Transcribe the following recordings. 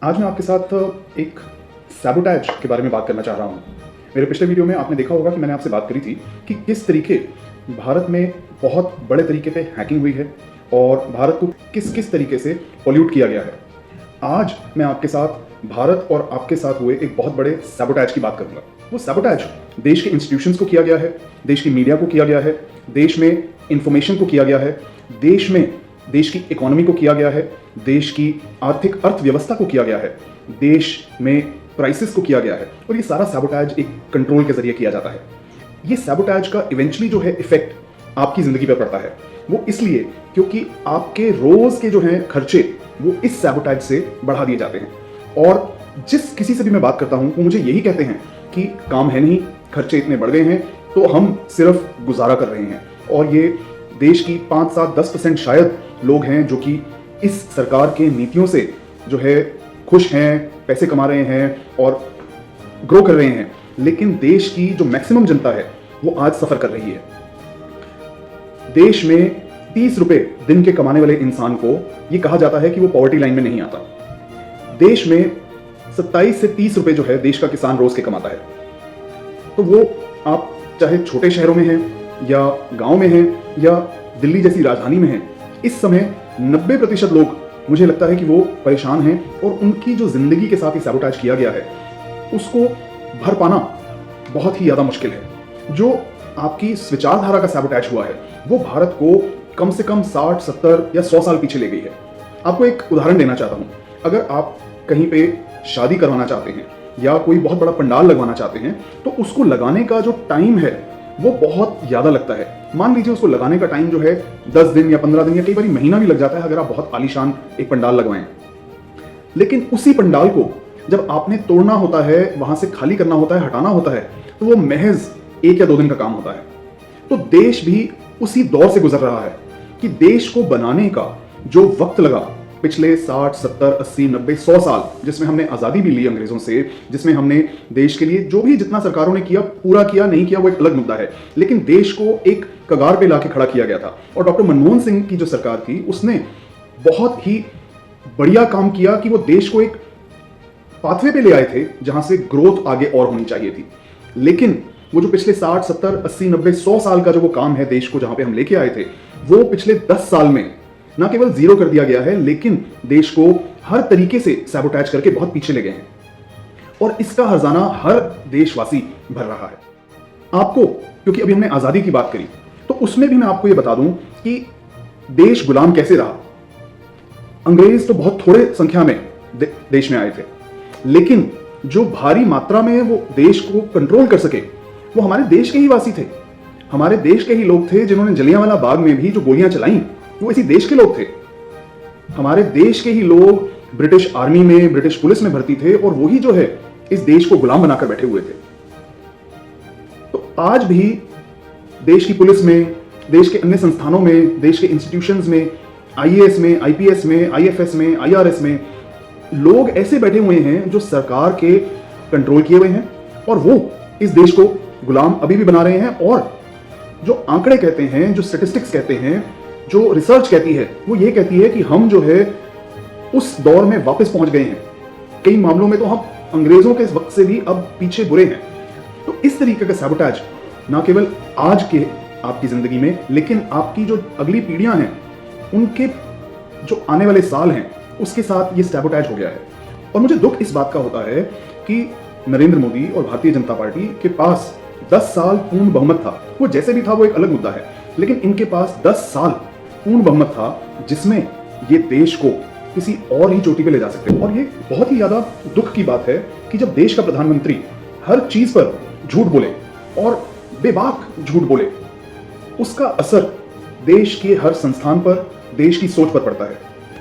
आज मैं आपके साथ एक सैबोटेज के बारे में बात करना चाह रहा हूँ। मेरे पिछले वीडियो में आपने देखा होगा कि मैंने आपसे बात करी थी कि किस तरीके भारत में बहुत बड़े तरीके पे हैकिंग हुई है और भारत को किस किस तरीके से पॉल्यूट किया गया है। आज मैं आपके साथ भारत और आपके साथ हुए एक बहुत बड़े सैबोटेज की बात करूंगा। वो सैबोटेज देश के इंस्टीट्यूशंस को किया गया है, देश की मीडिया को किया गया है, देश में इंफॉर्मेशन को किया गया है, देश की इकोनॉमी को किया गया है, देश की आर्थिक अर्थव्यवस्था को किया गया है, देश में प्राइसेस को किया गया है। और ये सारा सैबोटेज एक कंट्रोल के जरिए किया जाता है। ये सैबोटेज का इवेंचुअली जो है इफेक्ट आपकी जिंदगी पर पड़ता है, वो इसलिए क्योंकि आपके रोज के जो हैं खर्चे वो इस सैबोटेज से बढ़ा दिए जाते हैं। और जिस किसी से भी मैं बात करता हूं वो मुझे यही कहते हैं कि काम है नहीं, खर्चे इतने बढ़ गए हैं तो हम सिर्फ गुजारा कर रहे हैं। और ये देश की 5-7-10% शायद लोग हैं जो कि इस सरकार के नीतियों से जो है खुश हैं, पैसे कमा रहे हैं और ग्रो कर रहे हैं। लेकिन देश की जो मैक्सिमम जनता है वो आज सफर कर रही है। देश में 30 रुपए दिन के कमाने वाले इंसान को ये कहा जाता है कि वो पॉवर्टी लाइन में नहीं आता। देश में 27 से 30 रुपए जो है देश का किसान रोज के कमाता है। तो वो आप चाहे छोटे शहरों में हैं या गांव में हैं या दिल्ली जैसी राजधानी में हैं, इस समय 90% लोग मुझे लगता है कि वो परेशान हैं और उनकी जो जिंदगी के साथ ही सैबोटेज किया गया है उसको भर पाना बहुत ही ज्यादा मुश्किल है। जो आपकी विचारधारा का सैबोटेज हुआ है वो भारत को कम से कम 60, 70 या 100 साल पीछे ले गई है। आपको एक उदाहरण देना चाहता हूं। अगर आप कहीं पे शादी करवाना चाहते हैं या कोई बहुत बड़ा पंडाल लगवाना चाहते हैं तो उसको लगाने का जो टाइम है वो बहुत ज्यादा लगता है। मान लीजिए उसको लगाने का टाइम जो है 10 दिन या 15 दिन या कई बार महीना भी लग जाता है अगर आप बहुत आलीशान एक पंडाल लगवाएं। लेकिन उसी पंडाल को जब आपने तोड़ना होता है, वहां से खाली करना होता है, हटाना होता है, तो वो महज 1 या 2 दिन का काम होता है। तो देश भी उसी दौर से गुजर रहा है कि देश को बनाने का जो वक्त लगा पिछले 60, 70, 80, 90, 100 साल, जिसमें हमने आज़ादी भी ली अंग्रेज़ों से, जिसमें हमने देश के लिए जो भी जितना सरकारों ने किया, पूरा किया नहीं किया वो एक अलग मुद्दा है, लेकिन देश को एक कगार पे लाके खड़ा किया गया था। और डॉक्टर मनमोहन सिंह की जो सरकार थी उसने बहुत ही बढ़िया काम किया कि वो देश को एक पाथवे पे ले आए थे जहां से ग्रोथ आगे और होनी चाहिए थी। लेकिन वो जो पिछले 60, 70, 80, 90, 100 साल का जो वो काम है देश को जहां पे हम लेके आए थे, वो पिछले 10 साल में ना केवल जीरो कर दिया गया है लेकिन देश को हर तरीके से सैबोटेज करके बहुत पीछे ले गए हैं। और इसका हर्जाना हर देशवासी भर रहा है। आपको, क्योंकि अभी हमने आजादी की बात करी, तो उसमें भी मैं आपको यह बता दूं कि देश गुलाम कैसे रहा। अंग्रेज तो बहुत थोड़े संख्या में देश में आए थे, लेकिन जो भारी मात्रा में वो देश को कंट्रोल कर सके वो हमारे देश के ही वासी थे, हमारे देश के ही लोग थे। जिन्होंने जलियांवाला बाग में भी जो गोलियां चलाई वो इसी देश के लोग थे। हमारे देश के ही लोग ब्रिटिश आर्मी में, ब्रिटिश पुलिस में भर्ती थे और वही जो है इस देश को गुलाम बनाकर बैठे हुए थे। तो आज भी देश की पुलिस में, देश के अन्य संस्थानों में, देश के इंस्टीट्यूशंस में, आईएएस में, आईपीएस में, आईएफएस में, आईआरएस में लोग ऐसे बैठे हुए हैं जो सरकार के कंट्रोल किए हुए हैं और वो इस देश को गुलाम अभी भी बना रहे हैं। और जो आंकड़े कहते हैं, जो स्टैटिस्टिक्स कहते हैं, जो रिसर्च कहती है, वो ये कहती है कि हम जो है उस दौर में वापस पहुंच गए हैं। कई मामलों में तो हम अंग्रेजों के वक्त से भी अब पीछे बुरे हैं। तो इस तरीके का सैबोटेज ना केवल आज के आपकी जिंदगी में, लेकिन आपकी जो अगली पीढ़ियां हैं उनके जो आने वाले साल हैं उसके साथ ये सैबोटेज हो गया है। और मुझे दुख इस बात का होता है कि नरेंद्र मोदी और भारतीय जनता पार्टी के पास 10 साल पूर्ण बहुमत था। वो जैसे भी था वो एक अलग मुद्दा है, लेकिन इनके पास 10 साल पूर्ण बहुमत था जिसमें ये देश को किसी और ही चोटी पे ले जा सकते हैं। और ये बहुत ही ज्यादा दुख की बात है कि जब देश का प्रधानमंत्री हर चीज पर झूठ बोले और बेबाक झूठ बोले, उसका असर देश के हर संस्थान पर, देश की सोच पर पड़ता है।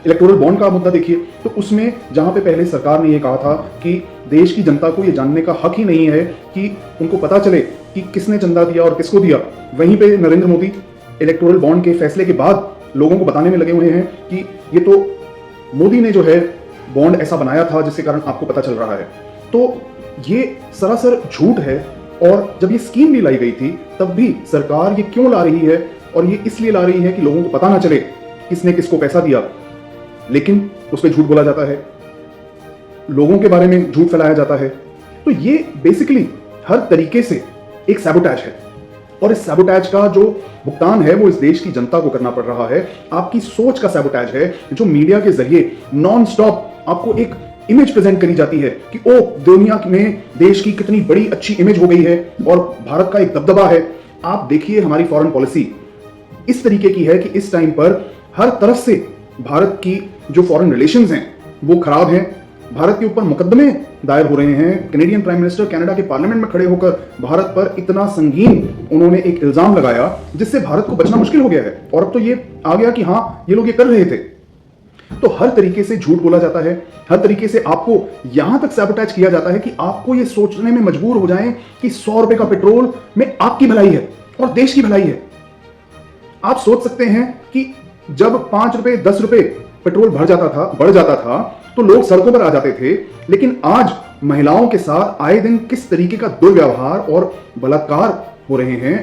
इलेक्टोरल बॉन्ड का मुद्दा देखिए, तो उसमें जहां पे पहले सरकार ने ये कहा था कि देश की जनता को ये जानने का हक ही नहीं है कि उनको पता चले कि किसने चंदा दिया और किसको दिया, वहीं पे नरेंद्र मोदी इलेक्टोरल बॉन्ड के फैसले के बाद लोगों को बताने में लगे हुए हैं कि ये तो मोदी ने जो है बॉन्ड ऐसा बनाया था जिसके कारण आपको पता चल रहा है। तो ये सरासर झूठ है। और जब ये स्कीम भी लाई गई थी तब भी सरकार ये क्यों ला रही है, और ये इसलिए ला रही है कि लोगों को पता ना चले किसने किसको पैसा दिया, लेकिन उस पर झूठ बोला जाता है। लोगों के बारे में झूठ फैलाया जाता है। तो ये बेसिकली हर तरीके से एक सैबोटैज है, और इस सैबोटैज का जो भुगतान है वो इस देश की जनता को करना पड़ रहा है। आपकी सोच का सैबोटैज है, जो मीडिया के जरिए नॉन स्टॉप आपको एक इमेज प्रेजेंट करी जाती है कि ओ दुनिया में देश की कितनी बड़ी अच्छी इमेज हो गई है और भारत का एक दबदबा है। आप देखिए हमारी फॉरेन पॉलिसी इस तरीके की है कि इस टाइम पर हर तरफ से भारत की जो फॉरेन रिलेशंस हैं वो खराब हैं। भारत के ऊपर मुकदमे दायर हो रहे हैं। कैनेडियन प्राइम मिनिस्टर कनाडा के पार्लियामेंट में खड़े होकर भारत पर इतना संगीन उन्होंने एक इल्जाम लगाया जिससे भारत को बचना मुश्किल हो गया है। और अब तो ये आ गया कि हाँ ये लोग ये कर रहे थे। तो हर तरीके से झूठ बोला जाता है, हर तरीके से आपको यहां तक सैबोटैज किया जाता है कि आपको ये सोचने में मजबूर हो जाएं कि 100 रुपए का पेट्रोल में आपकी भलाई है और देश की भलाई है। आप सोच सकते हैं कि जब 5 रुपए 10 रुपए पेट्रोल बढ़ जाता था तो लोग सड़कों पर आ जाते थे, लेकिन आज महिलाओं के साथ आए दिन किस तरीके का दुर्व्यवहार और बलात्कार हो रहे हैं।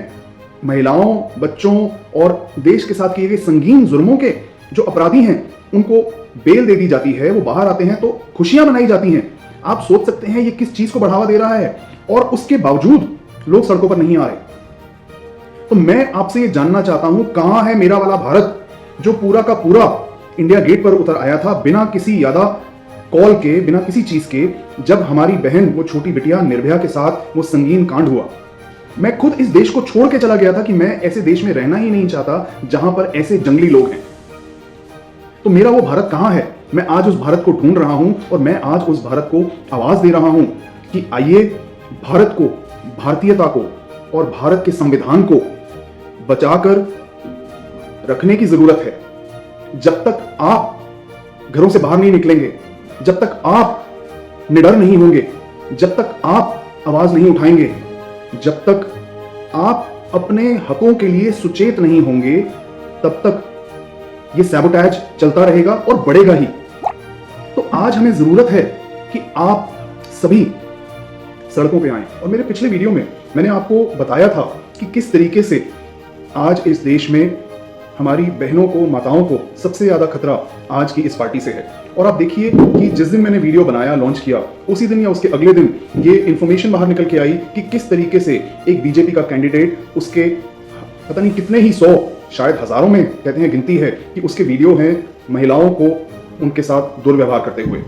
महिलाओं, बच्चों और देश के साथ किए गए संगीन जुर्मों के जो अपराधी हैं उनको बेल दे दी जाती है, वो बाहर आते हैं तो खुशियां मनाई जाती हैं। आप सोच सकते हैं ये किस चीज को बढ़ावा दे रहा है, और उसके बावजूद लोग सड़कों पर नहीं आ रहे। तो मैं आपसे ये जानना चाहता हूं, कहां है मेरा वाला भारत जो पूरा का पूरा इंडिया गेट पर उतर आया था बिना किसी यादा कॉल के, बिना किसी चीज के, जब हमारी बहन वो छोटी बिटिया निर्भया के साथ वो संगीन कांड हुआ। मैं खुद इस देश को छोड़ के चला गया था कि मैं ऐसे देश में रहना ही नहीं चाहता जहां पर ऐसे जंगली लोग हैं। तो मेरा वो भारत कहां है? मैं आज उस भारत को ढूंढ रहा हूं, और मैं आज उस भारत को आवाज दे रहा हूं कि आइए भारत को, भारतीयता को और भारत के संविधान को बचाकर रखने की जरूरत है। जब तक आप घरों से बाहर नहीं निकलेंगे, जब तक आप निडर नहीं होंगे, जब तक आप आवाज नहीं उठाएंगे, जब तक आप अपने हकों के लिए सुचेत नहीं होंगे, तब तक ये सैबोटैज चलता रहेगा और बढ़ेगा ही। तो आज हमें जरूरत है कि आप सभी सड़कों पे आएं। और मेरे पिछले वीडियो में मैंने आपको बताया था कि किस तरीके से आज इस देश में हमारी बहनों को, माताओं को सबसे ज्यादा खतरा आज की इस पार्टी से है। और आप देखिए कि जिस दिन मैंने वीडियो बनाया, लॉन्च किया, उसी दिन या उसके अगले दिन ये इंफॉर्मेशन बाहर निकल के आई कि किस तरीके से एक बीजेपी का कैंडिडेट, उसके पता नहीं कितने ही 100, शायद हजारों में कहते हैं गिनती है कि उसके वीडियो हैं महिलाओं को उनके साथ दुर्व्यवहार करते हुए।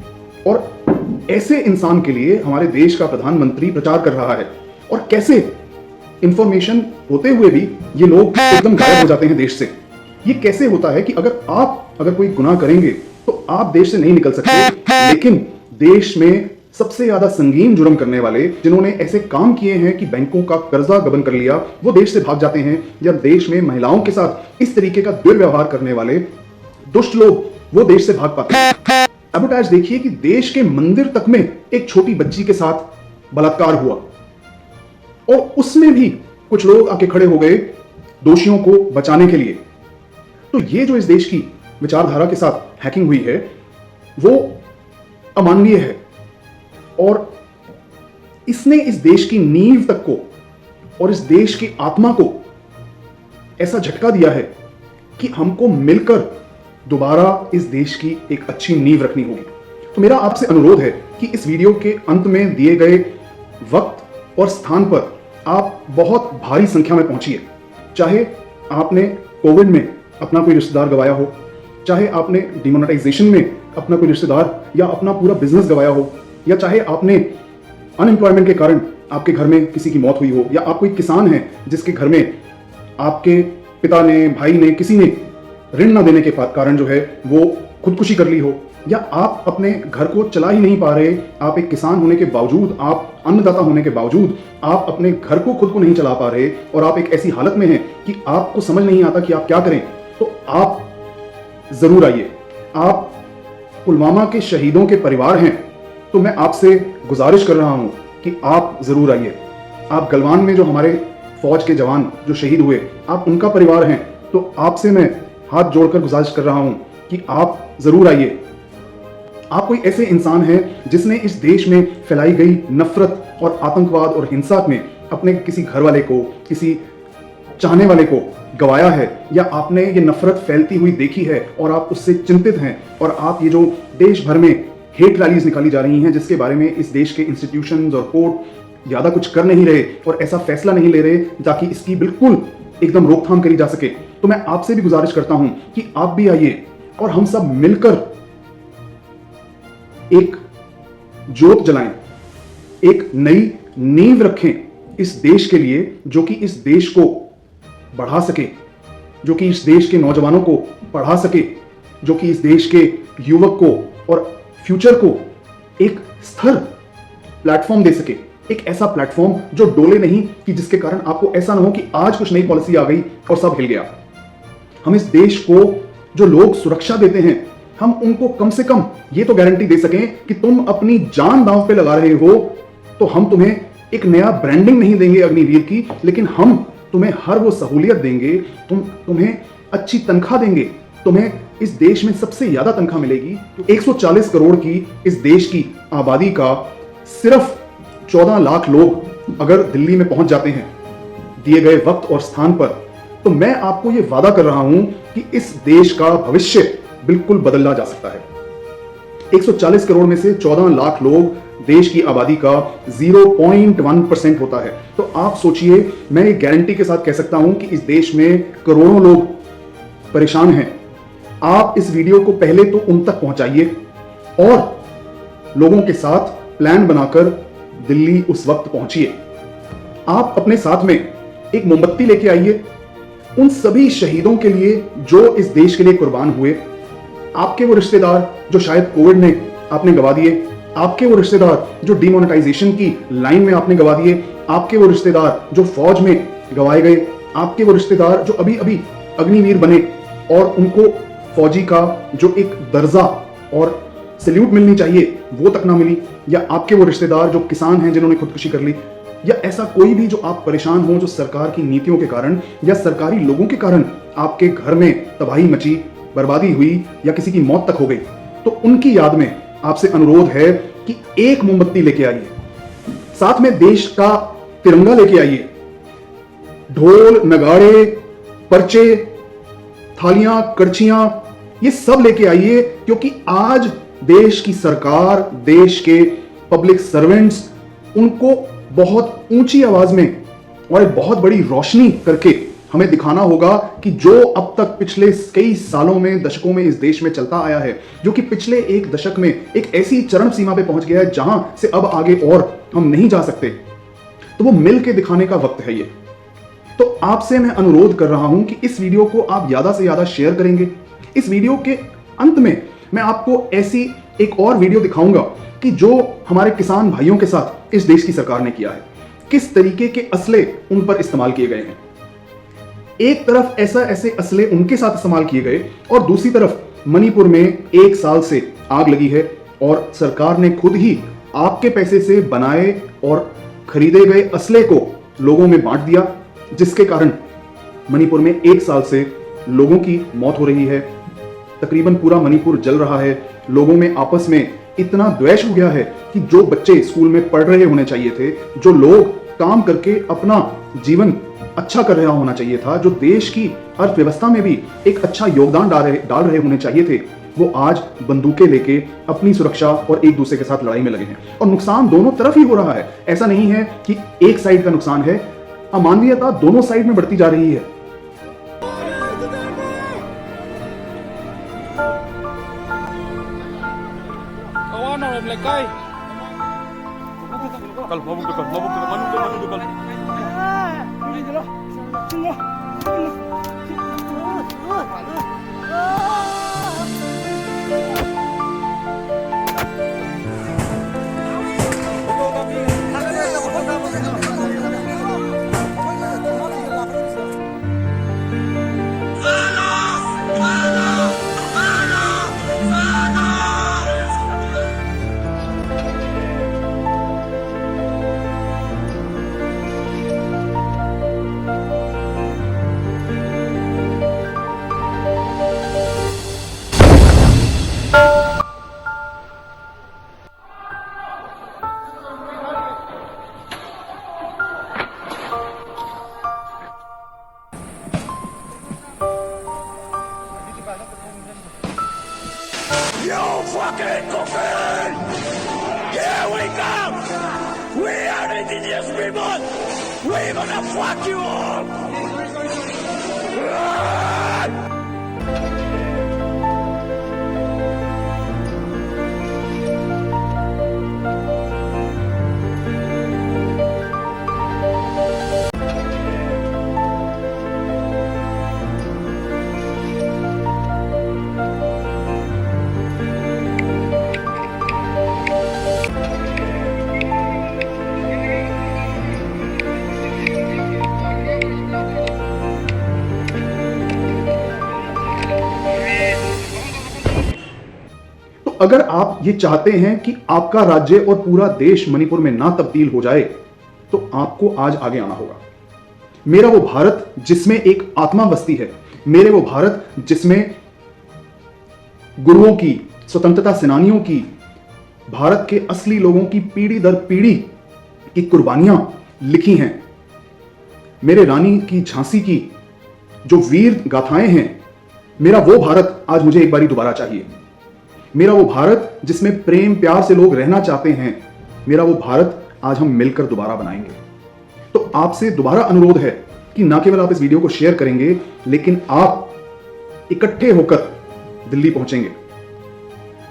और ऐसे इंसान के लिए हमारे देश का प्रधानमंत्री प्रचार कर रहा है, और कैसे इंफॉर्मेशन होते हुए भी ये लोग एकदम गायब हो जाते हैं देश से। ये कैसे होता है कि अगर कोई गुनाह करेंगे तो आप देश से नहीं निकल सकते, लेकिन देश में सबसे ज्यादा संगीन जुर्म करने वाले, जिन्होंने ऐसे काम किए हैं कि बैंकों का कर्जा गबन कर लिया, वो देश से भाग जाते हैं। या देश में महिलाओं के साथ इस तरीके का दुर्व्यवहार करने वाले दुष्ट लोग, वो देश से भाग पाते हैं। अब आज देखिए कि देश के मंदिर तक में एक छोटी बच्ची के साथ बलात्कार हुआ, और उसमें भी कुछ लोग आके खड़े हो गए दोषियों को बचाने के लिए। तो ये जो इस देश की विचारधारा के साथ हैकिंग हुई है वो अमानवीय है, और इसने इस देश की नींव तक को और इस देश की आत्मा को ऐसा झटका दिया है कि हमको मिलकर दोबारा इस देश की एक अच्छी नींव रखनी होगी। तो मेरा आपसे अनुरोध है कि इस वीडियो के अंत में दिए गए वक्त और स्थान पर आप बहुत भारी संख्या में पहुंचिए। चाहे आपने कोविड में अपना कोई रिश्तेदार गवाया हो, चाहे आपने डिमोनेटाइजेशन में अपना कोई रिश्तेदार या अपना पूरा बिजनेस गवाया हो, या चाहे आपने अनएम्प्लॉयमेंट के कारण आपके घर में किसी की मौत हुई हो, या आप कोई किसान हैं जिसके घर में आपके पिता ने, भाई ने, किसी ने ऋण न देने के कारण जो है वो खुदकुशी कर ली हो, या आप अपने घर को चला ही नहीं पा रहे, आप एक किसान होने के बावजूद, आप अन्नदाता होने के बावजूद आप अपने घर को खुद को नहीं चला पा रहे, और आप एक ऐसी हालत में हैं कि आपको समझ नहीं आता कि आप क्या करें, तो आप जरूर आइए। आप पुलवामा के शहीदों के परिवार हैं, तो मैं आपसे गुजारिश कर रहा हूं कि आप जरूर आइए। आप गलवान में जो हमारे फौज के जवान जो शहीद हुए, आप उनका परिवार हैं, तो आपसे मैं हाथ जोड़कर गुजारिश कर रहा हूं कि आप जरूर आइए। आप कोई ऐसे इंसान हैं जिसने इस देश में फैलाई गई नफरत और आतंकवाद और हिंसा में अपने किसी घर वाले को, किसी चाहने वाले को गवाया है, या आपने ये नफरत फैलती हुई देखी है और आप उससे चिंतित हैं, और आप ये जो देश भर में हेट रैलीज निकाली जा रही हैं जिसके बारे में इस देश के इंस्टीट्यूशंस और कोर्ट ज़्यादा कुछ कर नहीं रहे और ऐसा फैसला नहीं ले रहे ताकि इसकी बिल्कुल एकदम रोकथाम करी जा सके, तो मैं आपसे भी गुजारिश करता हूं कि आप भी आइए और हम सब मिलकर एक जोत जलाएं, एक नई नींव रखें इस देश के लिए, जो कि इस देश को बढ़ा सके, जो कि इस देश के नौजवानों को पढ़ा सके, जो कि इस देश के युवक को और फ्यूचर को एक स्थिर प्लेटफॉर्म दे सके, एक ऐसा प्लेटफॉर्म जो डोले नहीं, कि जिसके कारण आपको ऐसा ना हो कि आज कुछ नई पॉलिसी आ गई और सब हिल गया। हम इस देश को जो लोग सुरक्षा देते हैं, हम उनको कम से कम ये तो गारंटी दे सकें कि तुम अपनी जान दांव पे लगा रहे हो तो हम तुम्हें एक नया ब्रांडिंग नहीं देंगे अग्निवीर की, लेकिन हम तुम्हें हर वो सहूलियत देंगे, तुम्हें अच्छी तनख्वाह देंगे, तुम्हें इस देश में सबसे ज्यादा तनख्वाह मिलेगी। 140 करोड़ की इस देश की आबादी का सिर्फ 14 लाख लोग अगर दिल्ली में पहुंच जाते हैं दिए गए वक्त और स्थान पर, तो मैं आपको यह वादा कर रहा हूं कि इस देश का भविष्य बिल्कुल बदला जा सकता है। 140 करोड़ में से 14 लाख लोग देश की आबादी का 0.1% होता है। तो आप सोचिए, मैं ये गारंटी के साथ कह सकता हूं कि इस देश में करोड़ों लोग परेशान हैं। आप इस वीडियो को पहले तो उन तक पहुंचाइए और लोगों के साथ प्लान बनाकर दिल्ली उस वक्त पहुंचिए। आप अपने साथ में एक मोमबत्ती लेके आइए उन सभी शहीदों के लिए जो इस देश के लिए कुर्बान हुए। आपके वो रिश्तेदार जो शायद कोविड में आपने गवा दिए, आपके वो रिश्तेदार जो डिमोनेटाइजेशन की लाइन में आपने गवा दिए, आपके वो रिश्तेदार जो फौज में गवाए गए, आपके वो रिश्तेदार जो अभी अभी अग्निवीर बने और उनको फौजी का जो एक दर्जा और सैल्यूट मिलनी चाहिए वो तक ना मिली, या आपके वो रिश्तेदार जो किसान हैं जिन्होंने खुदकुशी कर ली, या ऐसा कोई भी जो आप परेशान हो जो सरकार की नीतियों के कारण या सरकारी लोगों के कारण आपके घर में तबाही मची, बर्बादी हुई या किसी की मौत तक हो गई, तो उनकी याद में आपसे अनुरोध है कि एक मोमबत्ती लेके आइए, साथ में देश का तिरंगा लेके आइए, ढोल नगाड़े पर्चे थालियां करछियां ये सब लेके आइए, क्योंकि आज देश की सरकार, देश के पब्लिक सर्वेंट्स, उनको बहुत ऊंची आवाज में और एक बहुत बड़ी रोशनी करके हमें दिखाना होगा कि जो अब तक पिछले कई सालों में, दशकों में इस देश में चलता आया है, जो कि पिछले एक दशक में एक ऐसी चरम सीमा पे पहुंच गया है जहां से अब आगे और हम नहीं जा सकते, तो वो मिल के दिखाने का वक्त है ये। तो आपसे मैं अनुरोध कर रहा हूं कि इस वीडियो को आप ज्यादा से ज्यादा शेयर करेंगे। इस वीडियो के अंत में मैं आपको ऐसी एक और वीडियो दिखाऊंगा कि जो हमारे किसान भाइयों के साथ इस देश की सरकार ने किया है, किस तरीके के असले उन पर इस्तेमाल किए गए हैं। एक तरफ ऐसे असले उनके साथ इस्तेमाल किए गए और दूसरी तरफ मणिपुर में 1 साल से आग लगी है और सरकार ने खुद ही आपके पैसे से बनाए और खरीदे गए असले को लोगों में बांट दिया, जिसके कारण मणिपुर में 1 साल से लोगों की मौत हो रही है। तकरीबन पूरा मणिपुर जल रहा है। लोगों में आपस में इतना द्वेष हो गया है कि जो बच्चे स्कूल में पढ़ रहे होने चाहिए थे, जो लोग काम करके अपना जीवन अच्छा कर रहा होना चाहिए था, जो देश की अर्थव्यवस्था में भी एक अच्छा योगदान डाल रहे होने चाहिए थे, वो आज बंदूकें लेके अपनी सुरक्षा और एक दूसरे के साथ लड़ाई में लगे हैं। और नुकसान दोनों तरफ ही हो रहा है। ऐसा नहीं है कि एक साइड का नुकसान है, अमानवीयता दोनों साइड में बढ़ती जा रही है। indigenous people, we're gonna fuck you up! तो अगर आप ये चाहते हैं कि आपका राज्य और पूरा देश मणिपुर में ना तब्दील हो जाए, तो आपको आज आगे आना होगा। मेरा वो भारत जिसमें एक आत्मा बसती है, मेरे वो भारत जिसमें गुरुओं की, स्वतंत्रता सेनानियों की, भारत के असली लोगों की पीढ़ी दर पीढ़ी की कुर्बानियां लिखी हैं, मेरे रानी की झांसी की जो वीर गाथाएं हैं, मेरा वो भारत आज मुझे एक बारी दोबारा चाहिए। मेरा वो भारत जिसमें प्रेम प्यार से लोग रहना चाहते हैं, मेरा वो भारत आज हम मिलकर दोबारा बनाएंगे। तो आपसे दोबारा अनुरोध है कि ना केवल आप इस वीडियो को शेयर करेंगे, लेकिन आप इकट्ठे होकर दिल्ली पहुंचेंगे।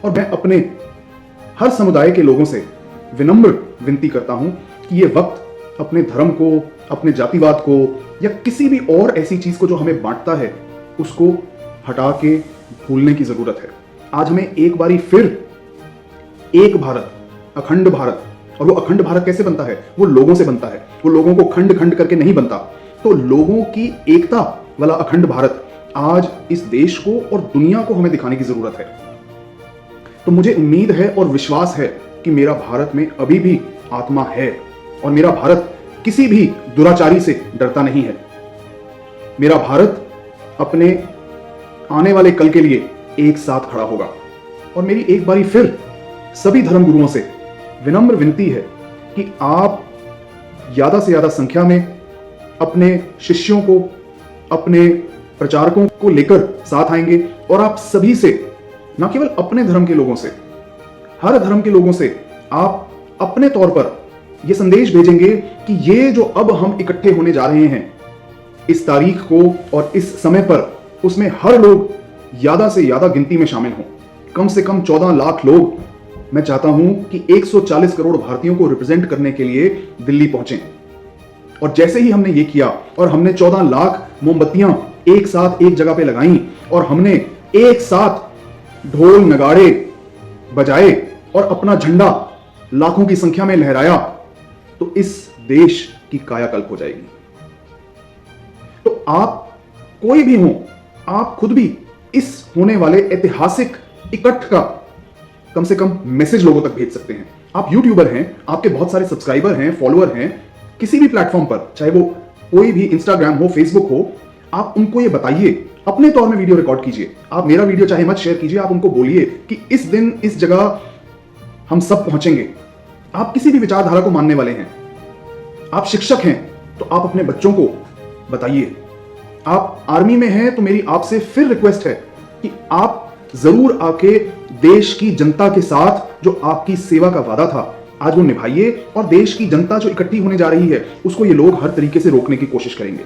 और मैं अपने हर समुदाय के लोगों से विनम्र विनती करता हूं कि यह वक्त अपने धर्म को, अपने जातिवाद को या किसी भी और ऐसी चीज को जो हमें बांटता है, उसको हटा के भूलने की जरूरत है। आज हमें एक बारी फिर एक भारत, अखंड भारत, और वो अखंड भारत कैसे बनता है? वो लोगों से बनता है। वो लोगों को खंड खंड करके नहीं बनता। तो लोगों की एकता वाला अखंड भारत आज इस देश को और दुनिया को हमें दिखाने की जरूरत है। तो मुझे उम्मीद है और विश्वास है कि मेरा भारत में अभी भी आत्मा है और मेरा भारत किसी भी दुराचारी से डरता नहीं है। मेरा भारत अपने आने वाले कल के लिए एक साथ खड़ा होगा। और मेरी एक बारी फिर सभी धर्मगुरुओं से विनम्र विनती है कि आप ज्यादा से ज्यादा संख्या में अपने शिष्यों को, अपने प्रचारकों को लेकर साथ आएंगे और आप सभी से, न केवल अपने धर्म के लोगों से, हर धर्म के लोगों से आप अपने तौर पर यह संदेश भेजेंगे कि ये जो अब हम इकट्ठे होने जा रहे हैं इस तारीख को और इस समय पर, उसमें हर लोग ज्यादा से ज्यादा गिनती में शामिल हों। कम से कम 14 लाख लोग मैं चाहता हूं कि 140 करोड़ भारतीयों को रिप्रेजेंट करने के लिए दिल्ली पहुंचें। और जैसे ही हमने ये किया और हमने 14 लाख मोमबत्तियां एक साथ एक जगह पे लगाई और हमने एक साथ ढोल नगाड़े बजाए और अपना झंडा लाखों की संख्या में लहराया, तो इस देश की कायाकल्प हो जाएगी। तो आप कोई भी हो, आप खुद भी इस होने वाले ऐतिहासिक इकट्ठ का कम से कम मैसेज लोगों तक भेज सकते हैं। आप यूट्यूबर हैं, आपके बहुत सारे सब्सक्राइबर हैं, फॉलोअर हैं, किसी भी प्लेटफॉर्म पर, चाहे वो कोई भी इंस्टाग्राम हो, फेसबुक हो, आप उनको ये बताइए, अपने तौर में वीडियो रिकॉर्ड कीजिए। आप मेरा वीडियो चाहे मत शेयर कीजिए, आप उनको बोलिए कि इस दिन इस जगह हम सब पहुंचेंगे। आप किसी भी विचारधारा को मानने वाले हैं, आप शिक्षक हैं तो आप अपने बच्चों को बताइए। आप आर्मी में हैं तो मेरी आपसे फिर रिक्वेस्ट है कि आप जरूर आके देश की जनता के साथ जो आपकी सेवा का वादा था, आज वो निभाइए। और देश की जनता जो इकट्ठी होने जा रही है, उसको ये लोग हर तरीके से रोकने की कोशिश करेंगे।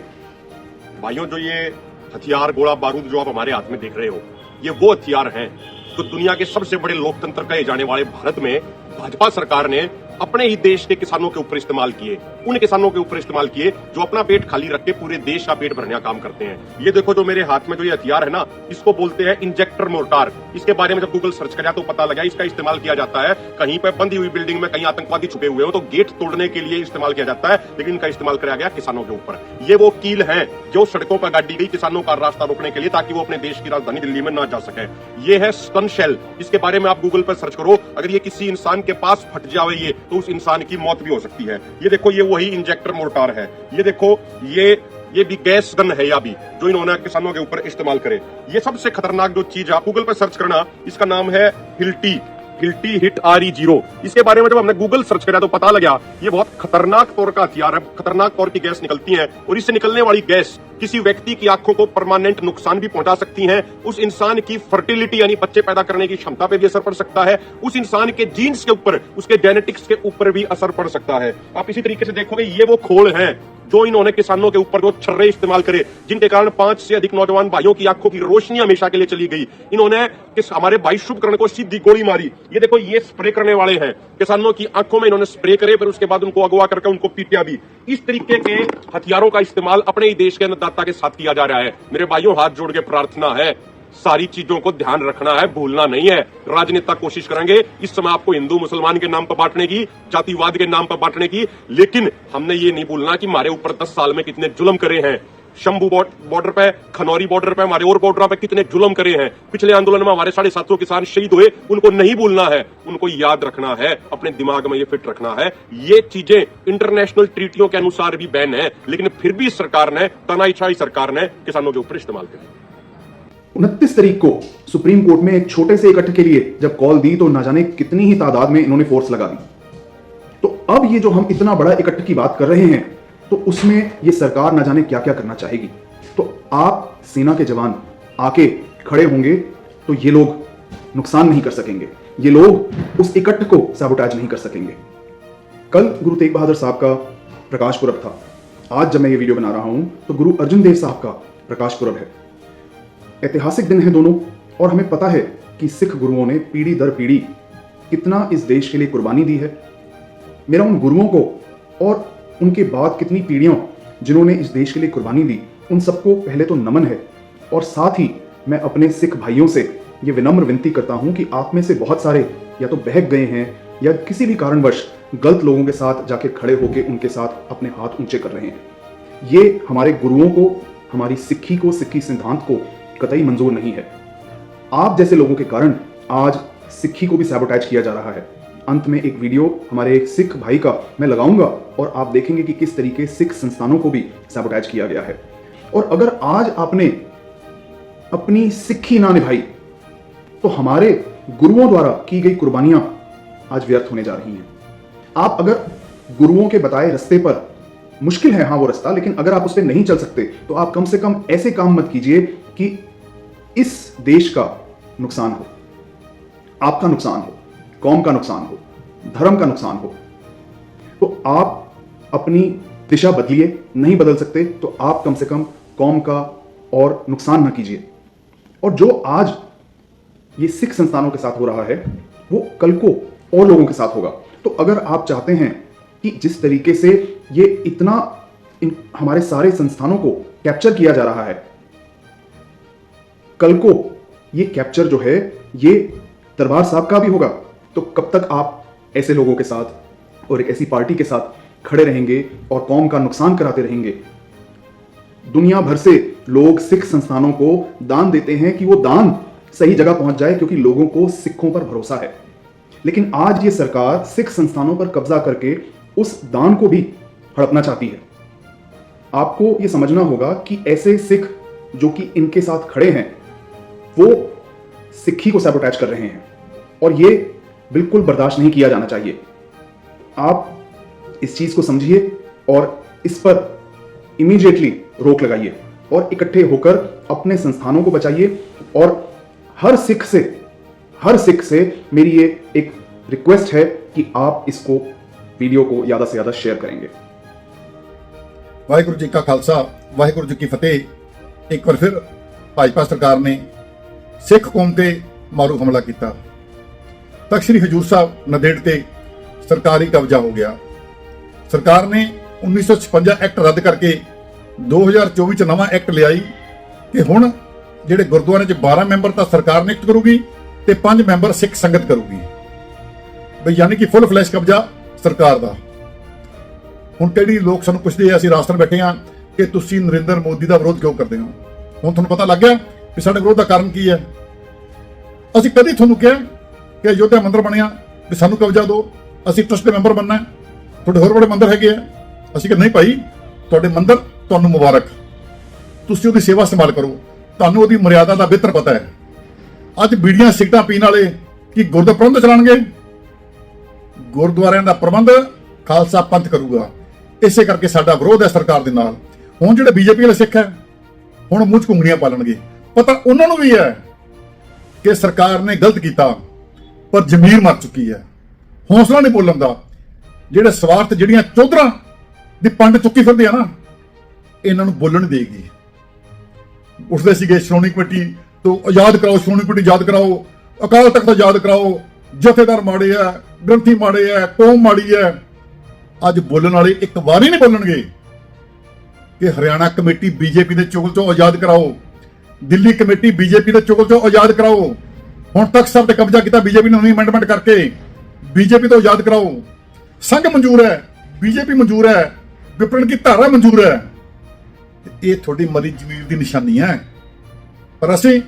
भाइयों, जो ये हथियार, गोला बारूद जो आप हमारे हाथ में देख रहे हो, ये वो हथियार हैं जो दुनिया के सबसे बड़े लोकतंत्र कहे जाने वाले भारत में भाजपा सरकार ने अपने ही देश के किसानों के ऊपर इस्तेमाल किए। उन किसानों के ऊपर इस्तेमाल किए जो अपना पेट खाली रख के पूरे देश का पेट भरने का काम करते हैं। ये देखो, जो मेरे हाथ में जो ये हथियार है ना, इसको बोलते हैं इंजेक्टर मोर्टार। इसके बारे में जब गूगल सर्च किया तो पता लगा इसका इस्तेमाल किया जाता है कहीं पर बंदी हुई बिल्डिंग में कहीं आतंकवादी छुपे हुए हो तो गेट तोड़ने के लिए इस्तेमाल किया जाता है, लेकिन इनका इस्तेमाल किया गया किसानों के ऊपर। ये वो कील है जो सड़कों पर गाड़ी गई किसानों का रास्ता रोकने के लिए, ताकि वो अपने देश की राजधानी दिल्ली में ना जा सके। ये है स्टन शेल। इसके बारे में आप गूगल पर सर्च करो, अगर ये किसी इंसान के पास फट जाए ये, तो उस इंसान की मौत भी हो सकती है। ये देखो, ये वही इंजेक्टर मोर्टार है। ये देखो, ये भी गैस गन है, या भी जो इन्होंने किसानों के ऊपर इस्तेमाल करे। ये सबसे खतरनाक जो चीज है, आप गूगल पर सर्च करना, इसका नाम है हिल्टी हिट RE0। इसके बारे में जब हमने गूगल सर्च किया तो पता लगा ये बहुत खतरनाक तौर का हथियार है। खतरनाक तौर की गैस निकलती है और इससे निकलने वाली गैस किसी व्यक्ति की आंखों को परमानेंट नुकसान भी पहुंचा सकती हैं, उस इंसान की फर्टिलिटी यानी बच्चे पैदा करने की क्षमता पे भी असर पड़ सकता है, उस इंसान के जीन्स के ऊपर, उसके जेनेटिक्स के ऊपर भी असर पड़ सकता है। आप इसी तरीके से देखोगे ये वो खोल हैं जो इन्होंने किसानों के ऊपर जो छर्रे इस्तेमाल करे, जिनके कारण 5 से अधिक नौजवान भाइयों की आंखों की रोशनी हमेशा के लिए चली गई। इन्होंने हमारे भाई शुभकर्ण को सीधी गोली मारी। ये देखो ये स्प्रे करने वाले हैं, किसानों की आंखों में इन्होंने स्प्रे करे, फिर उसके बाद उनको अगवा करके उनको पीटा भी। इस तरीके के हथियारों का इस्तेमाल अपने ही देश के अन्नदाता के साथ किया जा रहा है। मेरे भाइयों, हाथ जोड़ के प्रार्थना है, सारी चीजों को ध्यान रखना है, भूलना नहीं है। राजनेता कोशिश करेंगे इस समय आपको हिंदू मुसलमान के नाम पर बांटने की, जातिवाद के नाम पर बांटने की, लेकिन हमने ये नहीं भूलना कि हमारे ऊपर 10 साल में कितने जुल्म करे हैं। शंभू बॉर्डर पे, खनौरी बॉर्डर पे, हमारे और बॉर्डर पे कितने जुल्म करे हैं। पिछले आंदोलन में हमारे 750 किसान शहीद हुए, उनको नहीं भूलना है, उनको याद रखना है, अपने दिमाग में ये फिट रखना है। ये चीजें इंटरनेशनल ट्रीटियों के अनुसार भी बैन है, लेकिन फिर भी सरकार ने, तानाशाही सरकार ने किसानों के ऊपर इस्तेमाल किया। 29 तारीख को सुप्रीम कोर्ट में एक छोटे से इकट्ठे के लिए जब कॉल दी तो ना जाने कितनी ही तादाद में इन्होंने फोर्स लगा दी। तो अब ये जो हम इतना बड़ा इकट्ठे की बात कर रहे हैं, तो उसमें ये सरकार ना जाने क्या क्या करना चाहेगी। तो आप सेना के जवान आके खड़े होंगे तो ये लोग नुकसान नहीं कर सकेंगे, ये लोग उस इकट्ठे को सैबोटेज नहीं कर सकेंगे। कल गुरु तेग बहादुर साहब का प्रकाश पुरब था। आज जब मैं ये वीडियो बना रहा हूं तो गुरु अर्जुन देव साहब का प्रकाश पुरब है। ऐतिहासिक दिन है दोनों, और हमें पता है कि सिख गुरुओं ने पीढ़ी दर पीढ़ी कितना इस देश के लिए कुर्बानी दी है। मेरा उन गुरुओं को और उनके बाद कितनी पीढ़ियों जिन्होंने इस देश के लिए कुर्बानी दी, उन सबको पहले तो नमन है। और साथ ही मैं अपने सिख भाइयों से ये विनम्र विनती करता हूं कि आप में से बहुत सारे या तो बहक गए हैं या किसी भी कारणवश गलत लोगों के साथ जाके खड़े होकर उनके साथ अपने हाथ ऊंचे कर रहे हैं। ये हमारे गुरुओं को, हमारी सिक्खी को, सिक्खी सिद्धांत को कतई मंजूर नहीं है। आप जैसे लोगों के कारण आज सिक्खी को भी सैबोटेज किया जा रहा है। अंत में एक वीडियो हमारे एक सिख भाई का मैं लगाऊंगा और आप देखेंगे कि किस तरीके सिख संस्थानों को भी सैबोटेज किया गया है। और अगर आज आपने अपनी सिक्खी ना निभाई तो हमारे गुरुओं द्वारा की गई कुर्बानियां आज व्यर्थ होने जा रही हैं। आप अगर गुरुओं के बताए रास्ते पर, मुश्किल है हाँ वो रास्ता, लेकिन अगर आप उस पर नहीं चल सकते तो आप कम से कम ऐसे काम मत कीजिए कि इस देश का नुकसान हो, आपका नुकसान हो, कौम का नुकसान हो, धर्म का नुकसान हो। तो आप अपनी दिशा बदलिए, नहीं बदल सकते तो आप कम से कम कौम का और नुकसान ना कीजिए। और जो आज ये सिख संस्थानों के साथ हो रहा है वो कल को और लोगों के साथ होगा। तो अगर आप चाहते हैं कि जिस तरीके से ये इतना हमारे सारे संस्थानों को कैप्चर किया जा रहा है, कल को ये कैप्चर जो है ये दरबार साहब का भी होगा, तो कब तक आप ऐसे लोगों के साथ और एक ऐसी पार्टी के साथ खड़े रहेंगे और कौम का नुकसान कराते रहेंगे। दुनिया भर से लोग सिख संस्थानों को दान देते हैं कि वो दान सही जगह पहुंच जाए, क्योंकि लोगों को सिखों पर भरोसा है। लेकिन आज ये सरकार सिख संस्थानों पर कब्जा करके उस दान को भी हड़पना चाहती है। आपको ये समझना होगा कि ऐसे सिख जो कि इनके साथ खड़े हैं वो सिक्खी को सैबोटेज कर रहे हैं और ये बिल्कुल बर्दाश्त नहीं किया जाना चाहिए। आप इस चीज को समझिए और इस पर इमीडिएटली रोक लगाइए और इकट्ठे होकर अपने संस्थानों को बचाइए। और हर सिख से मेरी ये एक रिक्वेस्ट है कि आप इसको वीडियो को ज्यादा से ज्यादा शेयर करेंगे। वाहिगुरू जी का खालसा, वाहिगुरू जी की फतेह। एक बार फिर भाजपा सरकार ने सिख कौम ते मारू हमला किया। तख्त श्री हजूर साहब नंदेड़ ते सरकारी कब्जा हो गया। सरकार ने 1956 एक्ट रद्द करके 2024 च नवा एक्ट लियाई कि हुण ਜਿਹੜੇ ਗੁਰਦੁਆਰੇ 'ਚ 12 ਮੈਂਬਰ ਤਾਂ ਸਰਕਾਰ ਨਿਯੁਕਤ ਕਰੂਗੀ ਤੇ 5 ਮੈਂਬਰ ਸਿੱਖ ਸੰਗਤ ਕਰੂਗੀ, ਬਈ ਯਾਨੀ ਕਿ ਫੁੱਲ ਫਲੈਸ਼ ਕਬਜ਼ਾ ਸਰਕਾਰ ਦਾ। ਹੁਣ ਕਿਹੜੀ ਲੋਕ ਸਾਨੂੰ ਪੁੱਛਦੇ ਆ, ਅਸੀਂ ਰਾਜਸਥਾਨ ਬੈਠੇ ਆ ਕਿ ਤੁਸੀਂ ਨਰਿੰਦਰ ਮੋਦੀ ਦਾ ਵਿਰੋਧ ਕਿਉਂ ਕਰਦੇ ਹੋ। ਹੁਣ ਤੁਹਾਨੂੰ ਪਤਾ ਲੱਗ ਗਿਆ ਕਿ ਸਾਡੇ ਵਿਰੋਧ ਦਾ ਕਾਰਨ ਕੀ ਹੈ। ਅਸੀਂ ਕਦੀ ਤੁਹਾਨੂੰ ਕਿਹਾ ਕਿ ਅਯੋਧਿਆ ਮੰਦਿਰ ਬਣਿਆ ਵੀ ਸਾਨੂੰ ਕਬਜ਼ਾ ਦਿਓ, ਅਸੀਂ ਟਰਸਟ ਦੇ ਮੈਂਬਰ ਬਣਨਾ, ਤੁਹਾਡੇ ਹੋਰ ਬੜੇ ਮੰਦਿਰ ਹੈਗੇ ਆ। ਅਸੀਂ ਕਿ ਨਹੀਂ ਭਾਈ, ਤੁਹਾਡੇ ਮੰਦਿਰ ਤੁਹਾਨੂੰ ਮੁਬਾਰਕ, ਤੁਸੀਂ ਉਹਦੀ ਸੇਵਾ ਸੰਭਾਲ ਕਰੋ, ਤੁਹਾਨੂੰ ਉਹਦੀ ਮਰਿਆਦਾ ਦਾ ਬਿਹਤਰ ਪਤਾ ਹੈ। ਅੱਜ ਬੀੜੀਆਂ ਸਿਗਰਟਾਂ ਪੀਣ ਵਾਲੇ ਕੀ ਗੁਰਦੁਆਰਾ ਪ੍ਰਬੰਧ ਚਲਾਉਣਗੇ? ਗੁਰਦੁਆਰਿਆਂ ਦਾ ਪ੍ਰਬੰਧ ਖਾਲਸਾ ਪੰਥ ਕਰੂਗਾ। ਇਸੇ ਕਰਕੇ ਸਾਡਾ ਵਿਰੋਧ ਹੈ ਸਰਕਾਰ ਦੇ ਨਾਲ। ਹੁਣ ਜਿਹੜੇ ਬੀਜੇਪੀ ਵਾਲੇ ਸਿੱਖ ਹੈ ਹੁਣ ਮੂੰਹ 'ਚ ਘੁੰਗਣੀਆਂ ਪਾ ਲੈਣਗੇ। ਪਤਾ ਉਹਨਾਂ ਨੂੰ ਵੀ ਹੈ ਕਿ ਸਰਕਾਰ ਨੇ ਗਲਤ ਕੀਤਾ, ਪਰ ਜ਼ਮੀਰ ਮਰ ਚੁੱਕੀ ਹੈ, ਹੌਸਲਾ ਨਹੀਂ ਬੋਲਣ ਦਾ। ਜਿਹੜੇ ਸਵਾਰਥ, ਜਿਹੜੀਆਂ ਚੌਧਰਾਂ ਦੀ ਪੰਡ ਚੁੱਕੀ ਫਿਰਦੇ ਆ ਨਾ, ਇਹਨਾਂ ਨੂੰ ਬੋਲਣ ਦੇਗੀ। ਉੱਠਦੇ ਸੀਗੇ ਸ਼੍ਰੋਮਣੀ ਕਮੇਟੀ ਤੋਂ ਆਜ਼ਾਦ ਕਰਾਓ, ਸ਼੍ਰੋਮਣੀ ਕਮੇਟੀ ਆਜ਼ਾਦ ਕਰਾਓ, ਅਕਾਲ ਤਖਤ ਆਜ਼ਾਦ ਕਰਾਓ, ਜਥੇਦਾਰ ਮਾੜੇ ਆ, ਗ੍ਰੰਥੀ ਮਾੜੇ ਆ, ਕੌਮ ਮਾੜੀ ਹੈ। ਅੱਜ ਬੋਲਣ ਵਾਲੇ ਇੱਕ ਵਾਰੀ ਨਹੀਂ ਬੋਲਣਗੇ ਕਿ ਹਰਿਆਣਾ ਕਮੇਟੀ ਬੀਜੇਪੀ ਦੇ ਚੁਗਲ ਤੋਂ ਆਜ਼ਾਦ ਕਰਾਓ, ਦਿੱਲੀ ਕਮੇਟੀ ਬੀਜੇਪੀ ਦੇ ਚੁਗਲ ਤੋਂ ਆਜ਼ਾਦ ਕਰਾਓ। ਹੁਣ ਤੱਕ ਸਭ ਤੇ ਕਬਜ਼ਾ ਕੀਤਾ ਬੀਜੇਪੀ ਨੇ, ਨਵੀਂ ਅਮੈਂਡਮੈਂਟ ਕਰਕੇ ਬੀਜੇਪੀ ਤੋਂ ਆਜ਼ਾਦ ਕਰਾਓ। ਸੰਘ ਮਨਜ਼ੂਰ ਹੈ, ਬੀਜੇਪੀ ਮਨਜ਼ੂਰ ਹੈ, ਵਿਪਰਨ ਦੀ ਧਾਰਾ ਮਨਜ਼ੂਰ ਹੈ। ਇਹ ਤੁਹਾਡੀ ਮਰੀ ਜ਼ਮੀਰ ਦੀ ਨਿਸ਼ਾਨੀ ਹੈ। ਪਰ ਅਸੀਂ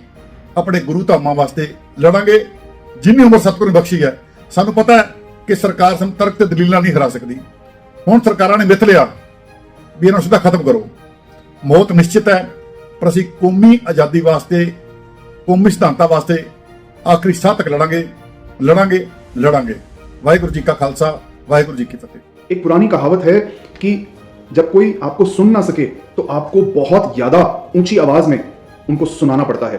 ਆਪਣੇ ਗੁਰੂ ਧਾਮਾਂ ਵਾਸਤੇ ਲੜਾਂਗੇ, ਜਿੰਨੀ ਉਮਰ ਸਤਿਗੁਰੂ ਨੇ ਬਖਸ਼ੀ ਹੈ। ਸਾਨੂੰ ਪਤਾ ਹੈ ਕਿ ਸਰਕਾਰ ਸਾਨੂੰ ਤਰਕ ਤੇ ਦਲੀਲਾਂ ਨਹੀਂ ਹਰਾ ਸਕਦੀ। ਹੁਣ ਸਰਕਾਰਾਂ ਨੇ ਮਿੱਥ ਲਿਆ ਵੀ ਇਹਨਾਂ ਨੂੰ ਸਿੱਧਾ ਖਤਮ ਕਰੋ। ਮੌਤ ਨਿਸ਼ਚਿਤ ਹੈ, ਪਰ ਅਸੀਂ ਕੌਮੀ ਆਜ਼ਾਦੀ ਵਾਸਤੇ, ਕੌਮੀ ਸਿਧਾਂਤਾਂ ਵਾਸਤੇ ਆਖਰੀ ਸਾਹ ਤੱਕ ਲੜਾਂਗੇ, ਲੜਾਂਗੇ, ਲੜਾਂਗੇ। ਵਾਹਿਗੁਰੂ ਜੀ ਕਾ ਖਾਲਸਾ, वाहिगुरु जी की फतेह। एक पुरानी कहावत है कि जब कोई आपको सुन ना सके तो आपको बहुत ज्यादा ऊंची आवाज में उनको सुनाना पड़ता है।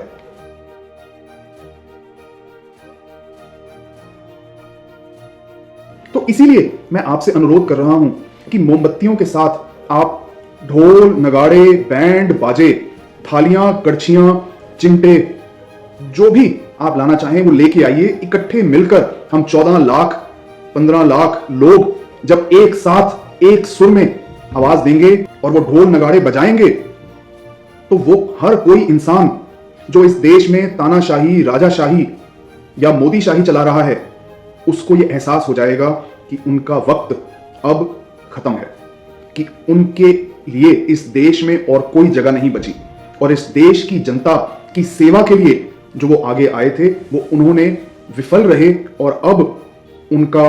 तो इसीलिए मैं आपसे अनुरोध कर रहा हूं कि मोमबत्तियों के साथ आप ढोल, नगाड़े, बैंड, बाजे, थालियां, कड़छियां, चिमटे, जो भी आप लाना चाहें वो लेके आइए। इकट्ठे मिलकर हम 14 लाख 15 लाख लोग जब एक साथ एक सुर में आवाज देंगे और वो ढोल नगाड़े बजाएंगे, तो वो हर कोई इंसान जो इस देश में तानाशाही, राजाशाही या मोदीशाही चला रहा है, उसको ये एहसास हो जाएगा कि उनका वक्त अब खत्म है, कि उनके लिए इस देश में और कोई जगह नहीं बची। और इस देश की जनता की सेवा के लिए जो वो आगे आए थे, वो उन्होंने विफल रहे और अब उनका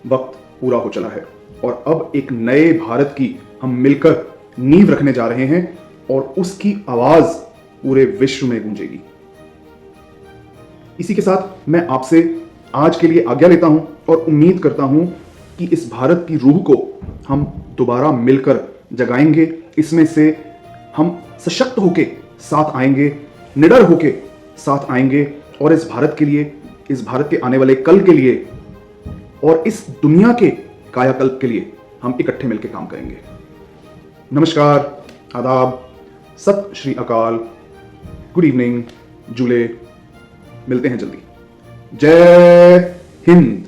वक्त पूरा हो चला है। और अब एक नए भारत की हम मिलकर नींव रखने जा रहे हैं और उसकी आवाज पूरे विश्व में गूंजेगी। इसी के साथ मैं आपसे आज के लिए आज्ञा लेता हूं और उम्मीद करता हूं कि इस भारत की रूह को हम दोबारा मिलकर जगाएंगे। इसमें से हम सशक्त होके साथ आएंगे, निडर होके साथ आएंगे और इस भारत के लिए, इस भारत के आने वाले कल के लिए और इस दुनिया के कायाकल्प के लिए हम इकट्ठे मिलकर काम करेंगे। नमस्कार, आदाब, सत श्री अकाल, गुड इवनिंग, जूले, मिलते हैं जल्दी। जय हिंद।